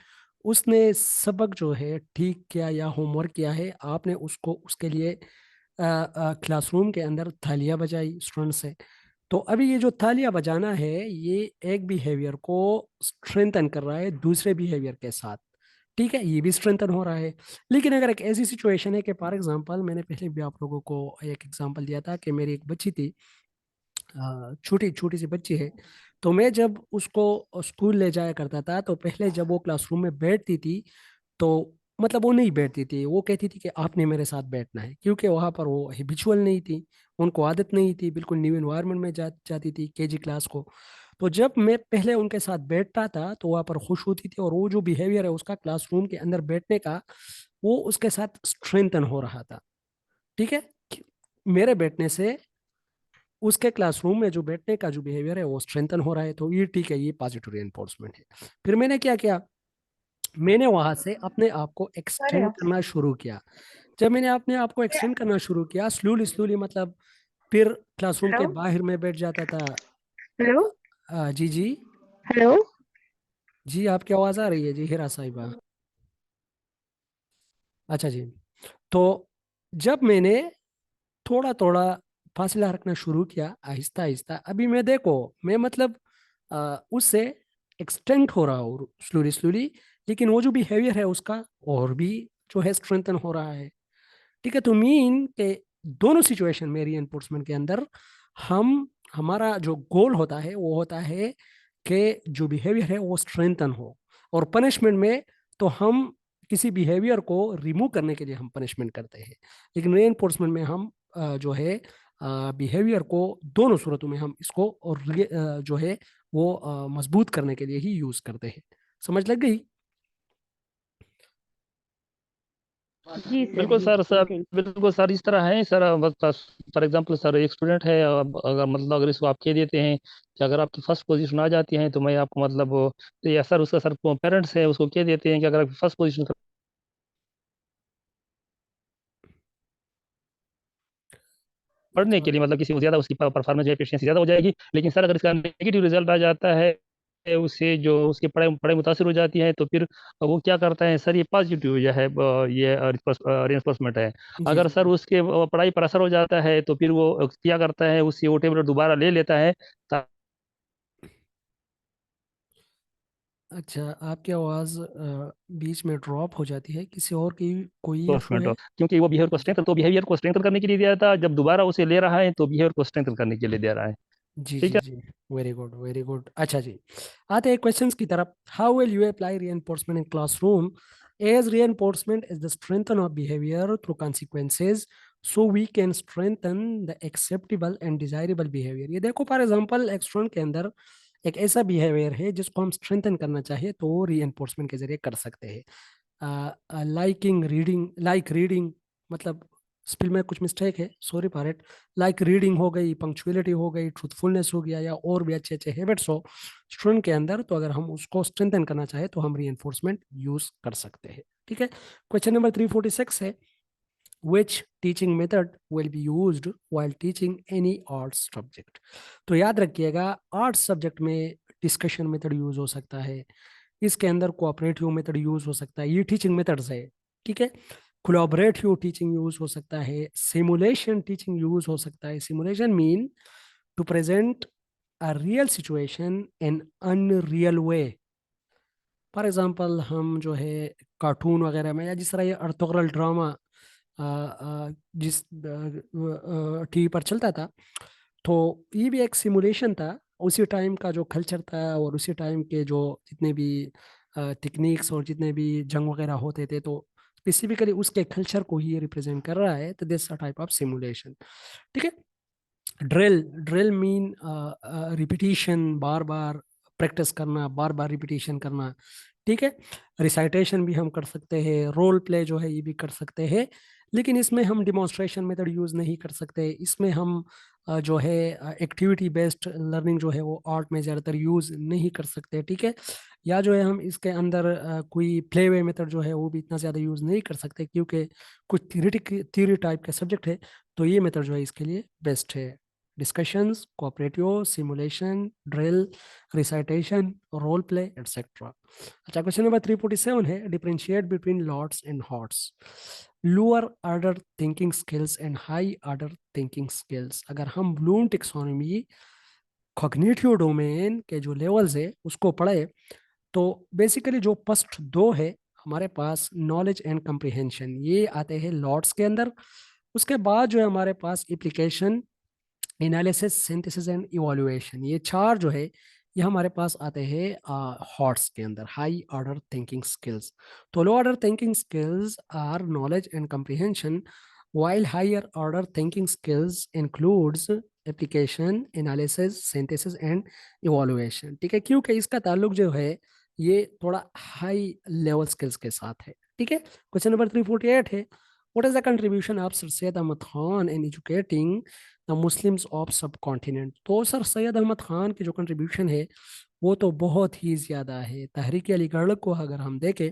[SPEAKER 1] उसने सबक जो है ठीक किया या होमवर्क किया है, आपने उसको उसके लिए क्लासरूम के अंदर थालियां बजाई स्टूडेंट से। तो अभी ये जो तालियां बजाना है, ये एक बिहेवियर को स्ट्रेंथन कर रहा है दूसरे बिहेवियर के साथ। ठीक है, ये भी स्ट्रेंथन हो रहा है। लेकिन अगर एक ऐसी सिचुएशन है कि फॉर एग्जांपल, मैंने पहले भी आप लोगों को एक एग्जांपल दिया था कि मेरी एक बच्ची थी, छोटी छोटी सी बच्ची है, तो मैं जब उसको स्कूल ले जाया करता था, तो पहले जब वो क्लासरूम में बैठती थी तो मतलब वो नहीं बैठती थी, वो कहती थी कि आपने मेरे साथ बैठना है, क्योंकि वहां पर वो हैबिचुअल नहीं थी, उनको आदत नहीं थी, बिल्कुल न्यू इन्वायरमेंट में जाती थी केजी क्लास को। तो जब मैं पहले उनके साथ बैठता था तो वहां पर खुश होती थी, और वो जो बिहेवियर है उसका क्लासरूम के अंदर बैठने का, वो उसके साथ स्ट्रेंथन हो रहा था। ठीक है, मेरे बैठने से उसके क्लासरूम में जो बैठने का जो बिहेवियर है वो स्ट्रेंथन हो रहा है, तो ये ठीक है, ये पॉजिटिव रेनफोर्समेंट है। फिर मैंने क्या किया, मैंने वहां से अपने आप को
[SPEAKER 4] अरे
[SPEAKER 1] एक्सटेंड करना शुरू किया। जब मैंने अपने आप को एक्सटेंड करना शुरू किया स्लोली स्लोली, मतलब फिर क्लासरूम
[SPEAKER 4] हेलो
[SPEAKER 1] के बाहर में बैठ जाता था।
[SPEAKER 4] हेलो
[SPEAKER 1] जी जी
[SPEAKER 4] हेलो।
[SPEAKER 1] जी, आपकी आवाज़ आ रही है जी हिरा साहिबा? अच्छा जी, तो जब मैंने थोड़ा थोड़ा फासला रखना शुरू किया आहिस्ता आहिस्ता, अभी मैं देखो, मैं मतलब उससे एक्सटेंड हो रहा हूँ स्लोली स्लोली। लेकिन वो जो बिहेवियर है उसका और भी जो है स्ट्रेंथन हो रहा है। ठीक है, तो मीन के दोनों सिचुएशन में रीएनफोर्समेंट के अंदर हमारा जो गोल होता है वो होता है कि जो बिहेवियर है वो स्ट्रेंथन हो, और पनिशमेंट में तो हम किसी बिहेवियर को रिमूव करने के लिए हम पनिशमेंट करते हैं, लेकिन रीएनफोर्समेंट में हम जो है बिहेवियर को दोनों सूरतों में हम इसको और जो है वो मजबूत करने के लिए ही यूज करते हैं। समझ लग गई?
[SPEAKER 4] जी सर,
[SPEAKER 3] बिल्कुल
[SPEAKER 4] जी
[SPEAKER 3] सर, सर
[SPEAKER 4] थैंक
[SPEAKER 3] बिल्कुल सर, इस तरह है सर। फॉर एग्जांपल सर, एक स्टूडेंट है, अब अगर मतलब अगर इसको आप कह देते हैं कि अगर आपकी फर्स्ट पोजीशन आ जाती है तो मैं आपको मतलब तो या सर उसका सर पेरेंट्स है उसको कह देते हैं कि अगर आपकी फर्स्ट पोजीशन पढ़ने के लिए मतलब किसी को ज्यादा उसकी परफॉर्मेंस एफिशिएंसी ज्यादा हो जाएगी। लेकिन सर अगर इसका नेगेटिव रिजल्ट आ जाता है, उससे जो उसकी पढ़ाई पढ़ाई मुतासिर हो जाती है, तो फिर वो क्या करता है सर, ये पॉजिटिव जो है ये रिइंफोर्समेंट है।
[SPEAKER 1] जी
[SPEAKER 3] अगर
[SPEAKER 1] जी
[SPEAKER 3] सर
[SPEAKER 1] जी।
[SPEAKER 3] उसके पढ़ाई पर असर हो जाता है तो फिर वो क्या करता है, उससे वो टेबलेट दोबारा ले लेता है
[SPEAKER 1] अच्छा, आपकी आवाज़ बीच में ड्रॉप हो जाती है, किसी और की कोई इशू
[SPEAKER 3] रिइंफोर्समेंट,
[SPEAKER 1] है?
[SPEAKER 3] क्योंकि वो बिहेवियर को
[SPEAKER 1] जी जी
[SPEAKER 3] स्ट्रेंथन, तो बिहेवियर को स्ट्रेंथन करने के लिए दिया था, जब दोबारा उसे ले रहा है तो बिहेवियर को स्ट्रेंथन करने के लिए दे रहा है।
[SPEAKER 1] जी
[SPEAKER 3] ठीक
[SPEAKER 1] जी
[SPEAKER 3] है।
[SPEAKER 1] जी। Very good, very good. अच्छा जी, आते हैं क्वेश्चंस की तरफ। How will you apply reinforcement in classroom? As reinforcement is the strengthen of behaviour through consequences, so we can strengthen the acceptable and desirable behaviour. ये देखो, फॉर एग्जांपल एक student के अंदर एक ऐसा बिहेवियर है जिसको हम स्ट्रेंथन करना चाहिए तो रीएनफोर्समेंट के जरिए कर सकते हैं। लाइक रीडिंग, मतलब स्पेल में कुछ मिस्टेक है, sorry for it. Like reading हो गई, पंक्चुअलिटी हो गई, ट्रूथफुलनेस हो गया, या और भी अच्छे अच्छे हैबिट्स हो स्टूडेंट के अंदर, तो अगर हम उसको स्ट्रेंथन करना चाहे तो हम रीएनफोर्समेंट यूज कर सकते हैं। ठीक है, क्वेश्चन नंबर 346 है, which teaching method will be used while teaching any arts subject? तो याद रखिएगा, आर्ट्स सब्जेक्ट में डिस्कशन मेथड यूज हो सकता है, इसके अंदर कोऑपरेटिव मेथड यूज हो सकता है, ये टीचिंग मेथड्स है। ठीक है, कोलैबोरेटिव टीचिंग यूज हो सकता है, सिमुलेशन टीचिंग यूज हो सकता है। Simulation mean to present a real situation in unreal way. For example हम जो है कार्टून वगैरह में, या जिस तरह ये अर्थोग्रल ड्रामा जिस टीवी पर चलता था, तो ये भी एक सिमुलेशन था उसी टाइम का जो कल्चर था, और उसी टाइम के जो जितने भी टेक्निक्स और जितने भी जंग वगैरह होते थे, तो स्पेसिफिकली उसके कल्चर को ही रिप्रेजेंट कर रहा है, तो दिस टाइप ऑफ सिमुलेशन। ठीक है, ड्रिल ड्रिल मीन रिपीटिशन, बार बार प्रैक्टिस करना, बार बार रिपीटिशन करना। ठीक है, रिसाइटेशन भी हम कर सकते हैं, रोल प्ले जो है ये भी कर सकते हैं, लेकिन इसमें हम डिमॉन्स्ट्रेशन मेथड यूज नहीं कर सकते। इसमें हम जो है एक्टिविटी बेस्ड लर्निंग जो है वो आर्ट में ज़्यादातर यूज नहीं कर सकते। ठीक है, या जो है हम इसके अंदर कोई प्ले वे मेथड जो है वो भी इतना ज़्यादा यूज नहीं कर सकते, क्योंकि कुछ थ्योरी टाइप का सब्जेक्ट है, तो ये मेथड जो है इसके लिए बेस्ट है। Discussions, cooperative, simulation, drill, recitation, role play, etcetera. अच्छा, क्वेश्चन नंबर 347 है, differentiate between LOTS and HOTS, lower order thinking skills and high order thinking skills. अगर हम ब्लूम टेक्सोनॉमी कॉग्निटिव डोमेन के जो लेवल्स है उसको पढ़े, तो बेसिकली जो फर्स्ट दो है हमारे पास, नॉलेज एंड कंप्रिहेंशन, ये आते हैं लॉट्स के अंदर। उसके बाद जो है हमारे पास एप्लीकेशन, एनालिसिस, सिंथेसिस एंड इवोल्यूएशन, ये चार जो है ये हमारे पास आते हैं हॉट्स के अंदर, हाई ऑर्डर थिंकिंग स्किल्स। तो low order thinking skills are knowledge and comprehension, while higher order thinking skills includes application, analysis, synthesis and evaluation। ठीक है, क्योंकि इसका ताल्लुक जो है ये थोड़ा हाई लेवल स्किल्स के साथ है। ठीक है, क्वेश्चन नंबर 348 है, what is the contribution of sir Syed Ahmed Khan in educating the Muslims of subcontinent? तो सर सैयद अहमद खान की जो कंट्रीब्यूशन है वो तो बहुत ही ज़्यादा है। तहरीक अलीगढ़ को अगर हम देखें,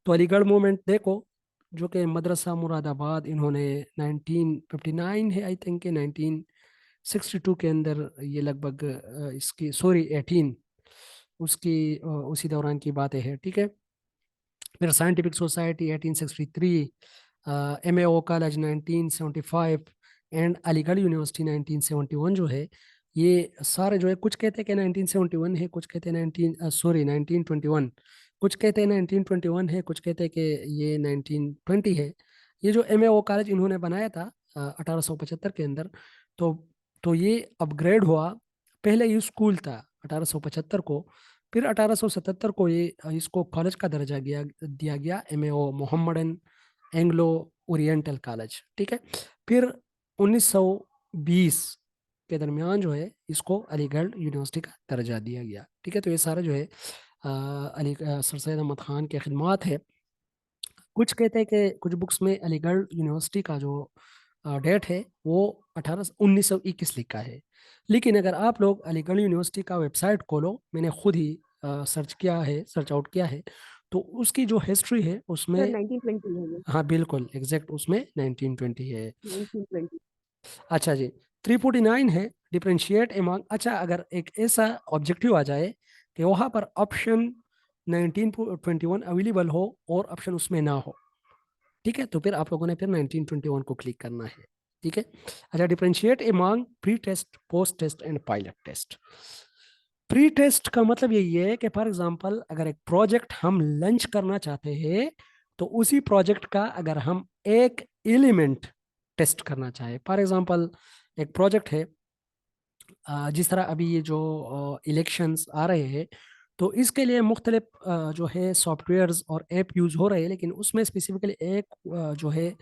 [SPEAKER 1] तो अलीगढ़ मूवमेंट देखो, जो कि मदरसा मुरादाबाद इन्होंने 1959 है आई थिंक, 1962 के अंदर ये लगभग इसकी, सॉरी 18, उसकी उसी दौरान की बातें हैं। ठीक है, फिर scientific society 1863, MAO college 1975 and Aligarh university 1971 जो है, ये सारे जो है, कुछ कहते हैं कि 1971 है, कुछ कहते हैं 19 1921, कुछ कहते हैं 1921 है, कुछ कहते हैं कि ये 1920 है। ये जो MAO कॉलेज इन्होंने बनाया था 1875 के अंदर, तो तो ये अपग्रेड हुआ। पहले ये स्कूल था 1875 को, फिर 1877 को ये इसको कॉलेज का दर्जा दिया गया, MAO Mohammedan Anglo oriental college, ठीक है। फिर 1920 के दरमियान जो है इसको अलीगढ़ यूनिवर्सिटी का दर्जा दिया गया, ठीक है। तो ये सारा जो है सर सैयद अहमद खान के खिदमात है। कुछ कहते हैं कि कुछ बुक्स में अलीगढ़ यूनिवर्सिटी का जो डेट है वो 1921 लिखा है, लेकिन अगर आप लोग अलीगढ़ यूनिवर्सिटी का वेबसाइट खोलो, मैंने खुद ही सर्च किया है, सर्च आउट किया है, तो उसकी जो हिस्ट्री है
[SPEAKER 4] सर
[SPEAKER 1] उसमें
[SPEAKER 4] 1920 है ये,
[SPEAKER 1] हाँ बिल्कुल एग्जैक्ट उसमें 1920 है।
[SPEAKER 4] 1920।
[SPEAKER 1] अच्छा जी, 349 है डिफरेंशिएट एमंग। अच्छा, अगर एक ऐसा ऑब्जेक्टिव आ जाए कि वहाँ पर ऑप्शन 1921 अवेलेबल हो और ऑप्शन उसमें ना हो, ठीक है, तो फिर आप लोगों ने फिर 1921 को क्लिक करना है, ठीक है। अच्छा, differentiate among pre test, post test and pilot test. Pre test का मतलब यही है कि फॉर एग्जांपल अगर एक प्रोजेक्ट हम लंच करना चाहते हैं, तो उसी प्रोजेक्ट का अगर हम एक एलिमेंट टेस्ट करना चाहे, फॉर एग्जांपल एक प्रोजेक्ट है जिस तरह अभी ये जो इलेक्शंस आ रहे हैं, तो इसके लिए मुख्तलिफ जो है सॉफ्टवेयर्स और ऐप यूज़ हो रहे हैं, लेकिन उसमें स्पेसिफिकली एक जो है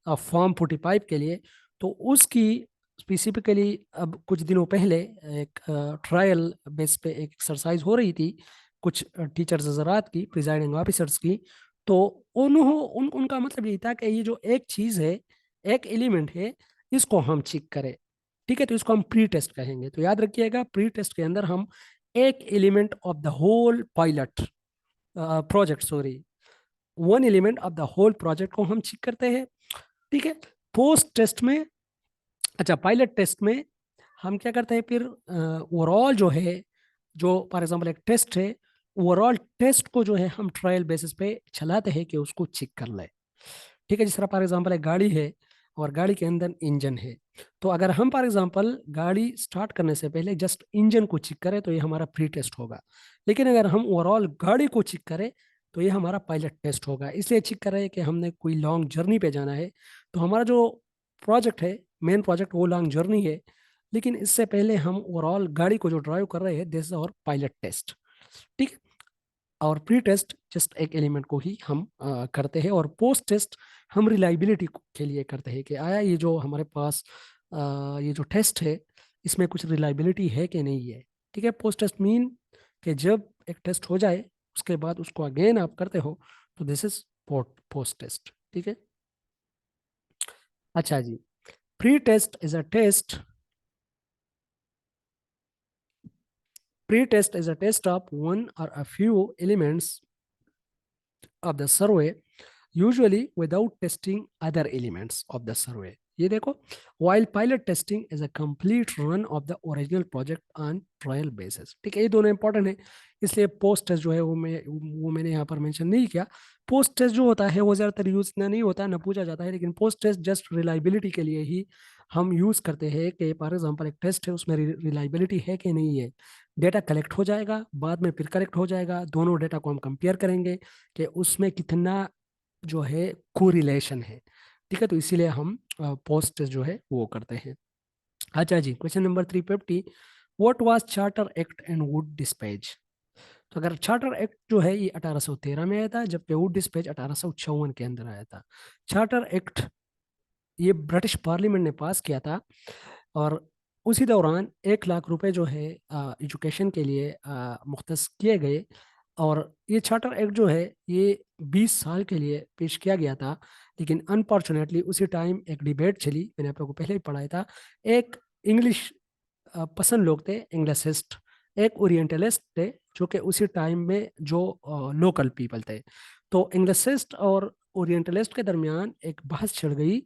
[SPEAKER 1] फॉर्म 45 के लिए, तो उसकी स्पेसिफिकली अब कुछ दिनों पहले एक ट्रायल बेस पे एक एक्सरसाइज हो रही थी कुछ टीचर्स हजरात की, प्रिजाइडिंग ऑफिसर्स की। तो उनका मतलब यही था कि ये जो एक चीज़ है, एक एलिमेंट है, इसको हम चेक करें, ठीक है। तो इसको हम प्री टेस्ट कहेंगे। तो याद रखिएगा, प्री टेस्ट के अंदर हम एक element of the whole pilot project, sorry, one element of the whole project को हम चेक करते हैं, ठीक है। पोस्ट टेस्ट में, अच्छा पायलट टेस्ट में हम क्या करते हैं फिर, ओवरऑल जो है, जो फॉर एग्जांपल एक टेस्ट है, ओवरऑल टेस्ट को जो है हम ट्रायल बेसिस पे चलाते हैं कि उसको चेक कर ले, ठीक है। जिस तरह फॉर एग्जांपल एक गाड़ी है और गाड़ी के अंदर इंजन है, तो अगर हम फॉर एग्जांपल गाड़ी स्टार्ट करने से पहले जस्ट इंजन को चेक करें तो ये हमारा प्री टेस्ट होगा, लेकिन अगर हम ओवरऑल गाड़ी को चेक करें तो ये हमारा पायलट टेस्ट होगा। इसलिए चेक कर रहे हैं कि हमने कोई लॉन्ग जर्नी पे जाना है, तो हमारा जो प्रोजेक्ट है, मेन प्रोजेक्ट, वो लॉन्ग जर्नी है, लेकिन इससे पहले हम ओवरऑल गाड़ी को जो ड्राइव कर रहे हैं, this is our pilot test, ठीक है। और प्री टेस्ट जस्ट एक एलिमेंट को ही हम करते हैं, और पोस्ट टेस्ट हम रिलायबिलिटी के लिए करते हैं कि आया ये जो हमारे पास ये जो टेस्ट है इसमें कुछ रिलायबिलिटी है कि नहीं है, ठीक है। पोस्ट टेस्ट मीन कि जब एक टेस्ट हो जाए उसके बाद उसको अगेन आप करते हो, तो दिस इज पोस्ट टेस्ट, ठीक है। अच्छा जी, pre test is a test, pre-test is a test of one or a few elements of the survey, usually without testing other elements of the survey. ये देखो, while pilot testing is a complete run of the original project on trial basis, ठीक है। ये दोनों important है, इसलिए post test जो है वो मैंने यहाँ पर मेंशन नहीं किया। पोस्ट टेस्ट जो होता है वो ज़्यादातर यूज इतना नहीं होता, ना पूछा जाता है, लेकिन पोस्ट टेस्ट जस्ट रिलायबिलिटी के लिए ही हम यूज करते हैं कि फॉर एग्जांपल एक टेस्ट है उसमें रिलायबिलिटी है कि नहीं है। डेटा कलेक्ट हो जाएगा, बाद में फिर करेक्ट हो जाएगा, दोनों डेटा को हम कंपेयर करेंगे कि उसमें कितना जो है कोरिलेशन है, ठीक है। तो इसीलिए हम पोस्ट टेस्ट जो है वो करते हैं। अच्छा जी, question number 350, what was charter act and wood dispatch. तो अगर चार्टर एक्ट जो है ये 1813 में आया था, जबकि वुड डिस्पैच 1854 के अंदर आया था। चार्टर एक्ट ये ब्रिटिश पार्लियामेंट ने पास किया था, और उसी दौरान 1 लाख रुपए जो है एजुकेशन के लिए मुख्तस किए गए। और ये चार्टर एक्ट जो है ये 20 साल के लिए पेश किया गया था, लेकिन अनफॉर्चुनेटली उसी टाइम एक डिबेट चली, मैंने आप लोगों को पहले ही पढ़ाया था। एक इंग्लिश पसंद लोग थे, इंग्लिसिस्ट, एक ओरिएंटलिस्ट थे, जो कि उसी टाइम में जो लोकल पीपल थे। तो इंग्लिसिस्ट और ओरिएंटलिस्ट के दरमियान एक बहस छिड़ गई।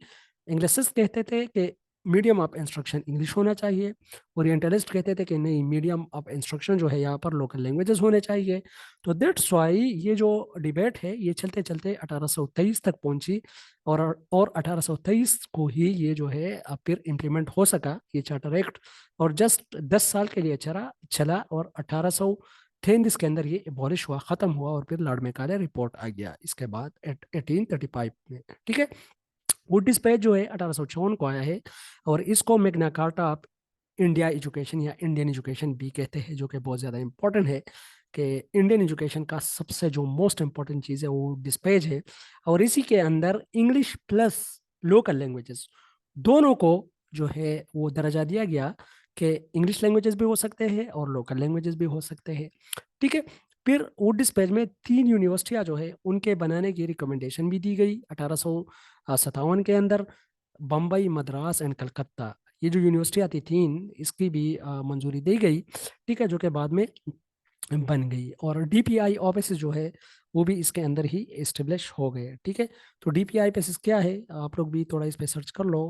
[SPEAKER 1] इंग्लिसिस्ट कहते थे कि मीडियम ऑफ इंस्ट्रक्शन इंग्लिश होना चाहिए, ओरिएंटलिस्ट कहते थे कि नहीं, मीडियम ऑफ इंस्ट्रक्शन जो है यहाँ पर लोकल लैंग्वेजेस होने चाहिए। तो दैट्स वाई ये जो डिबेट है ये चलते चलते 1823 तक पहुंची, और 1823 को ही ये जो है फिर इम्प्लीमेंट हो सका ये चार्टर एक्ट, और जस्ट 10 साल के लिए चला, और 10 इसके अंदर ये एबॉलिश हुआ, ख़त्म हुआ, और फिर लॉर्ड मैकाले रिपोर्ट आ गया इसके बाद 1835 में। ठीक है, वुड डिस्पैच जो है 1854 को आया है, और इसको Magna carta of India education या इंडियन एजुकेशन भी कहते हैं, जो कि बहुत ज़्यादा इंपॉर्टेंट है कि इंडियन एजुकेशन का सबसे जो मोस्ट इंपॉर्टेंट चीज़ है वो डिस्पैच है। और इसी के अंदर इंग्लिश प्लस लोकल लैंग्वेजेस दोनों को जो है वो दर्जा दिया गया कि इंग्लिश लैंग्वेजेस भी हो सकते हैं और लोकल लैंग्वेजेस भी हो सकते हैं। ठीक है, फिर वुड डिस्पैच में 3 यूनिवर्सिटियाँ जो है उनके बनाने की रिकमेंडेशन भी दी गई 1857 के अंदर, बम्बई, मद्रास एंड कलकत्ता। ये जो यूनिवर्सिटी थी 3, इसकी भी मंजूरी दी गई। ठीक है, जो कि बाद में बन गई, और डीपीआई ऑफिस जो है वो भी इसके अंदर ही इस्टेब्लिश हो गए। ठीक है, तो डीपीआई ऑफिस क्या है, आप लोग भी थोड़ा इस पे सर्च कर लो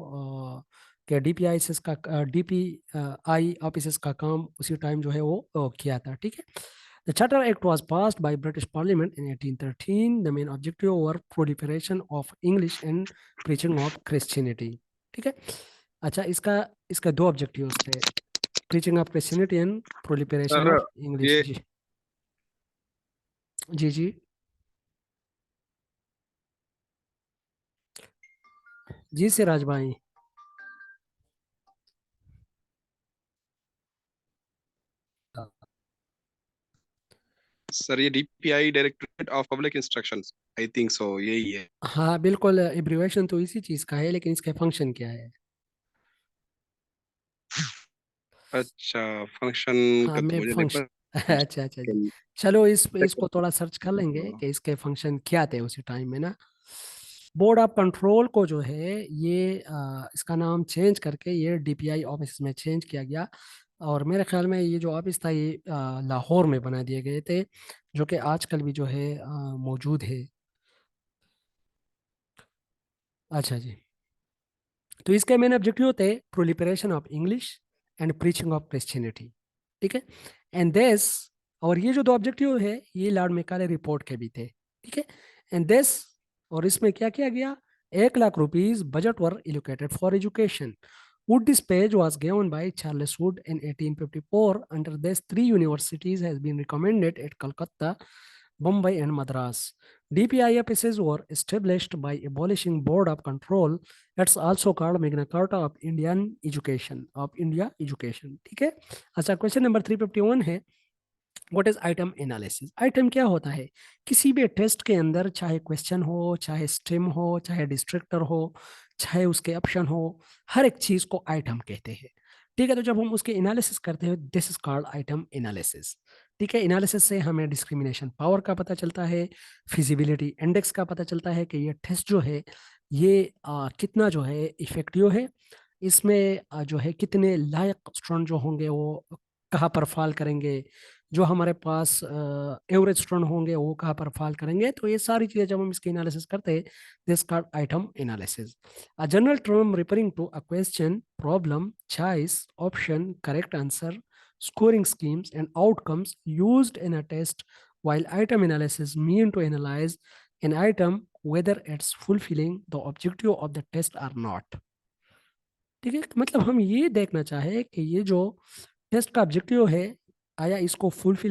[SPEAKER 1] कि डीपीआई का डीपीआई ऑफिस का काम उसी टाइम जो है वो किया था। ठीक है, The Charter Act was passed by British Parliament in 1813. The main objective were proliferation of English and preaching of Christianity. ठीक है, अच्छा, इसका 2 ऑब्जेक्टिव थे, preaching of Christianity and proliferation
[SPEAKER 2] sir
[SPEAKER 1] of English।
[SPEAKER 2] ये
[SPEAKER 1] जी जी जी जी सिराज भाई।
[SPEAKER 2] सर ये DPI directorate of public instructions, I think so यही है।
[SPEAKER 1] हाँ बिल्कुल, एब्रीवेशन तो इसी चीज़ का है, लेकिन इसका फंक्शन क्या है?
[SPEAKER 2] अच्छा, फंक्शन
[SPEAKER 1] हाँ
[SPEAKER 2] का तो
[SPEAKER 1] मैं
[SPEAKER 2] मुझे नहीं
[SPEAKER 1] फंक्शन
[SPEAKER 2] पता।
[SPEAKER 1] अच्छा अच्छा जी, चलो इसको थोड़ा सर्च कर लेंगे कि इसके फंक्शन क्या थे उसी टाइम में ना। बोर्ड ऑफ कंट्रोल को जो है ये इसका नाम चेंज करके ये डीपीआई ऑफिस में चेंज किया गया, और मेरे ख्याल में ये जो ऑफिस था ये लाहौर में बना दिए गए थे, जो कि आजकल भी जो है मौजूद है। अच्छा जी, तो इसके मेन ऑब्जेक्टिव होते हैं proliferation of English and preaching of Christianity. ठीक है, एंड दिस, और ये जो 2 ऑब्जेक्टिव है ये लॉर्ड मैकाले रिपोर्ट के भी थे। ठीक है, एंड दिस, और इसमें क्या किया गया, 1 lakh rupees budget were allocated for education. Wood dispatch was given by Charles Wood in 1854. Under this, 3 universities has been recommended at Calcutta, Bombay, and Madras. DPI offices were established by abolishing Board of Control. It's also called Magna Carta of Indian Education, of India Education. ठीक है, अच्छा, question number 351 है, what is item analysis. Item क्या होता है, किसी भी test के अंदर, चाहे क्वेश्चन हो, चाहे स्ट्रीम हो, चाहे डिस्ट्रिक्टर हो, चाहे उसके ऑप्शन हो, हर एक चीज को आइटम कहते हैं। ठीक है, तो जब हम उसके एनालिसिस करते हैं, this is called item analysis. ठीक है, एनालिसिस से हमें डिस्क्रिमिनेशन पावर का पता चलता है, फिजिबिलिटी इंडेक्स का पता चलता है कि ये टेस्ट जो है ये कितना जो है इफेक्टिव है, इसमें जो है कितने लायक स्टूडेंट जो होंगे वो कहाँ पर फॉल करेंगे, जो हमारे पास एवरेज स्टूडेंट होंगे वो कहाँ पर फॉल करेंगे। तो ये सारी चीजें जब हम इसकी एनालिसिस करते हैं, this called item analysis. A general term referring to a question, problem, choice, option, correct answer, scoring schemes and outcomes used in a test, while item analysis mean to analyze an item whether it's fulfilling the objective of the test or not। ठीक है, मतलब हम ये देखना चाहे कि ये जो टेस्ट का ऑब्जेक्टिव है आया इसको फुलफिल